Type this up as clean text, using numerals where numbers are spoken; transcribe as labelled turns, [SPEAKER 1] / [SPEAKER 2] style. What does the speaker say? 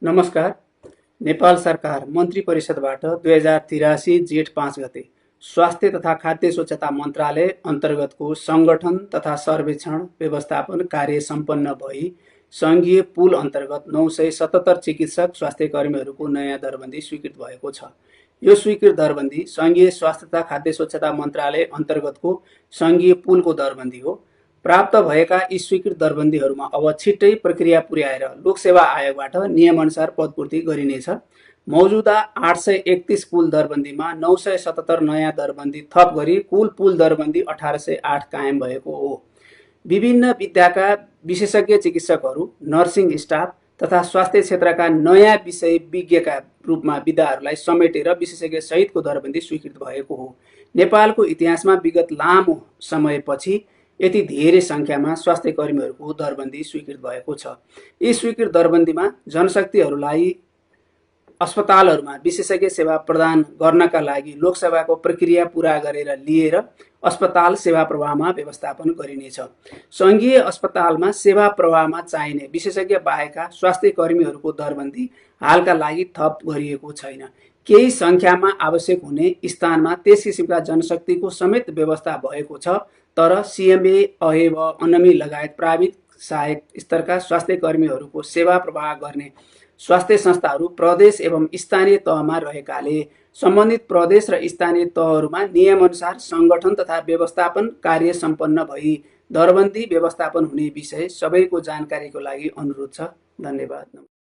[SPEAKER 1] नमस्कार। नेपाल सरकार मन्त्री परिषदबाट 2083 जेठ 5 गते स्वास्थ्य तथा खाद्य स्वच्छता मन्त्रालय अन्तर्गतको सङ्गठन तथा सर्वेक्षण व्यवस्थापन कार्य सम्पन्न भई सङ्घीय पुल अन्तर्गत 977 चिकित्सक स्वास्थ्य कर्मीहरूको नयाँ दरबन्दी स्वीकृत भएको छ। यो स्वीकृत दरबन्दी सङ्घीय स्वास्थ्य तथा खाद्य स्वच्छता मन्त्रालय अन्तर्गतको सङ्घीय पुलको दरबन्दी हो। प्राप्त भएका यी स्वीकृत दरबन्दीहरूमा अब छिट्टै प्रक्रिया पुर्याएर लोकसेवा आयोगबाट नियमअनुसार पदपूर्ति गरिनेछ। मौजुदा 831 पुल दरबन्दीमा 977 नयाँ दरबन्दी थप गरी कुल पुल दरबन्दी 1808 कायम भएको हो। विभिन्न विद्याका विशेषज्ञ चिकित्सकहरू, नर्सिङ स्टाफ तथा स्वास्थ्य क्षेत्रका नयाँ विषय विज्ञका रूपमा विधाहरूलाई समेटेर विशेषज्ञ सहितको दरबन्दी स्वीकृत भएको हो। नेपालको इतिहासमा विगत लामो समयपछि यति धेरै सङ्ख्यामा स्वास्थ्य कर्मीहरूको दरबन्दी स्वीकृत भएको छ। यी स्वीकृत दरबन्दीमा जनशक्तिहरूलाई अस्पतालहरूमा विशेषज्ञ सेवा प्रदान गर्नका लागि लोकसेवाको प्रक्रिया पूरा गरेर लिएर अस्पताल सेवा प्रवाहमा व्यवस्थापन गरिनेछ। सङ्घीय अस्पतालमा सेवा प्रवाहमा चाहिने विशेषज्ञ बाहेकका स्वास्थ्य कर्मीहरूको दरबन्दी हालका लागि थप गरिएको छैन। केही सङ्ख्यामा आवश्यक हुने स्थानमा त्यस किसिमका जनशक्तिको समेत व्यवस्था भएको छ, तर सिएमए, अहेब, अनमी लगायत प्राविधिक सहायक स्तरका स्वास्थ्य कर्मीहरूको सेवा प्रवाह गर्ने स्वास्थ्य संस्थाहरू प्रदेश एवं स्थानीय तहमा रहेकाले सम्बन्धित प्रदेश र स्थानीय तहहरूमा नियमअनुसार सङ्गठन तथा व्यवस्थापन कार्य सम्पन्न भई दरबन्दी व्यवस्थापन हुने विषय सबैको जानकारीको लागि अनुरोध छ। धन्यवाद।